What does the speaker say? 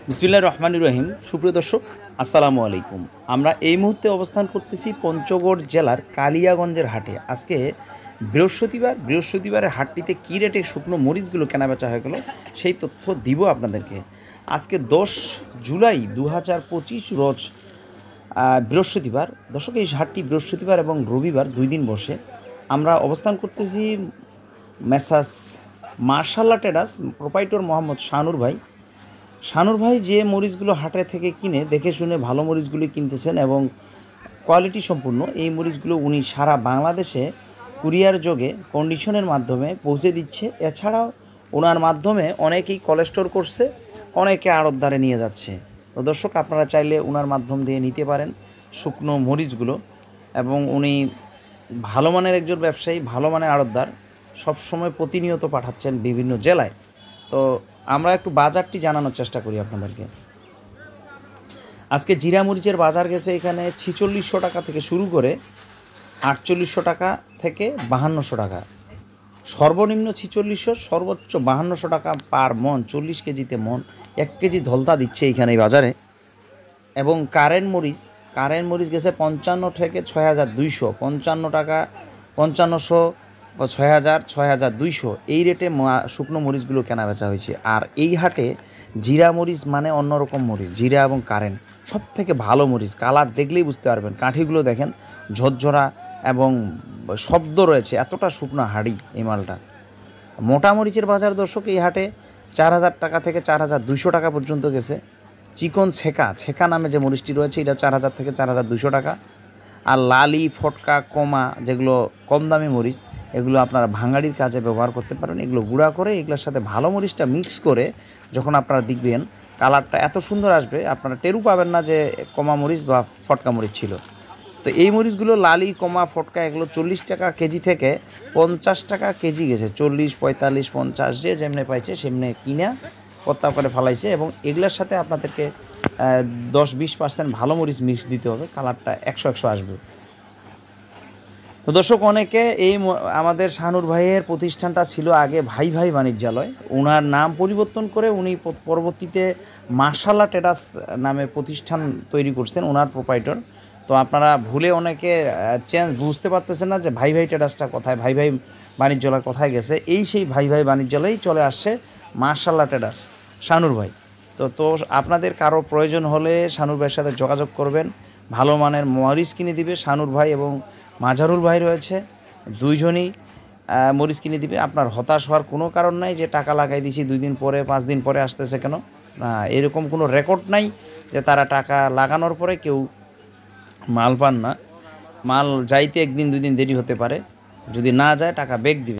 বিসমিল্লাহির রহমানির রহিম। সুপ্রিয় দর্শক, আসসালামু আলাইকুম। আমরা এই মুহূর্তে অবস্থান করতেছি পঞ্চগড় জেলার কালিয়াগঞ্জের হাটে। আজকে বৃহস্পতিবারের হাটটিতে কী রেটে শুকনো মরিচগুলো কেনাবেচা হয়ে গেল সেই তথ্য দিব আপনাদেরকে। আজকে 10 জুলাই 2025 রোজ বৃহস্পতিবার। দর্শক, এই হাটটি বৃহস্পতিবার এবং রবিবার 2 দিন বসে। আমরা অবস্থান করতেছি মেসাস মার্শাল্লাহ ট্রেডার্স, প্রোপাইটর মোহাম্মদ শানুর ভাই যে মরিচগুলো হাটে থেকে কিনে দেখে শুনে ভালো মরিচগুলি কিনতেছেন এবং কোয়ালিটি সম্পূর্ণ এই মরিচগুলো উনি সারা বাংলাদেশে কুরিয়ার যোগে কন্ডিশনের মাধ্যমে পৌঁছে দিচ্ছে। এছাড়াও ওনার মাধ্যমে অনেকেই কোলেস্টোর করছে, অনেকে আড়তদারে নিয়ে যাচ্ছে। তো দর্শক, আপনারা চাইলে ওনার মাধ্যম দিয়ে নিতে পারেন শুকনো মরিচগুলো। এবং উনি ভালো মানের একজন ব্যবসায়ী, ভালো মানের আড়তদার, সবসময় প্রতিনিয়ত পাঠাচ্ছেন বিভিন্ন জেলায়। তো আমরা একটু বাজারটি জানানোর চেষ্টা করি আপনাদেরকে। আজকে জিরা মরিচের বাজার গেছে এখানে 4600 টাকা থেকে শুরু করে 4800 টাকা থেকে 5200 টাকা, সর্বনিম্ন 4600, সর্বোচ্চ 5200 টাকা পার মন। 40 কেজিতে মন, 1 কেজি ধলতা দিচ্ছে এইখানে এই বাজারে। এবং কারেন্ট মরিচ গেছে 55 থেকে 6200, 55 টাকা, 5500, 6000, 6200 এই রেটে শুকনো মরিচগুলো কেনাবেচা হয়েছে। আর এই হাটে জিরা মরিচ মানে অন্যরকম মরিচ, জিরা এবং কারেন্ট সব থেকে ভালো মরিচ। কালার দেখলেই বুঝতে পারবেন, কাঠিগুলো দেখেন ঝরঝরা এবং শব্দ রয়েছে, এতটা শুকনো হাড়ি এই মালটা। মোটা মরিচের বাজার দর্শক এই হাটে 4000 টাকা থেকে 4200 টাকা পর্যন্ত গেছে। চিকন ছেকা নামে যে মরিচটি রয়েছে এটা 4000 থেকে 4200 টাকা। আর লালি, ফটকা, কমা যেগুলো কম দামি মরিচ, এগুলো আপনারা ভাঙাড়ির কাজে ব্যবহার করতে পারেন। এগুলো গুঁড়া করে এগুলোর সাথে ভালো মরিচটা মিক্স করে যখন আপনারা দেখবেন কালারটা এত সুন্দর আসবে, আপনারা টেরও পাবেন না যে কমা মরিচ বা ফটকা মরিচ ছিল। তো এই মরিচগুলো লালি, কমা, ফটকা এগুলো 40 টাকা কেজি থেকে 50 টাকা কেজি গেছে। 40, 45, 50 যে যেমনে পাইছে সেমনে কিনা কত্তা করে ফালাইছে। এবং এগুলোর সাথে আপনাদেরকে 10-20% ভালো মরিচ মিক্স দিতে হবে, কালারটা 100 আসবে। তো দর্শক, অনেকে আমাদের শানুর ভাইয়ের প্রতিষ্ঠানটা ছিল আগে ভাই বাণিজ্যালয়, ওনার নাম পরিবর্তন করে উনি পরবর্তীতে মার্শাল্লাহ ট্রেডার্স নামে প্রতিষ্ঠান তৈরি করছেন, ওনার প্রোপাইটর। তো আপনারা ভুলে অনেকে বুঝতে পারতেছেন না যে ভাই ট্রেডার্সটা কোথায়, ভাই বাণিজ্যালয় কোথায় গেছে। এই সেই ভাই বাণিজ্যালয়েই চলে আসছে মার্শাল্লাহ ট্রেডার্স, শানুর ভাই। তো আপনাদের কারো প্রয়োজন হলে শানুর ভাইয়ের সাথে যোগাযোগ করবেন, ভালো মানের মরিচ কিনে দিবে। শানুর ভাই এবং মাজারুল ভাই রয়েছে, দুইজনই মরিচ কিনে দিবে। আপনার হতাশ হওয়ার কোনো কারণ নাই যে টাকা লাগাই দিছি 2 দিন পরে 5 দিন পরে আসতেছে কেন, না, এরকম কোনো রেকর্ড নাই যে তারা টাকা লাগানোর পরে কেউ মাল পান না। মাল যাইতে 1 দিন 2 দিন দেরি হতে পারে, যদি না যায় টাকা ব্যাক দিবে।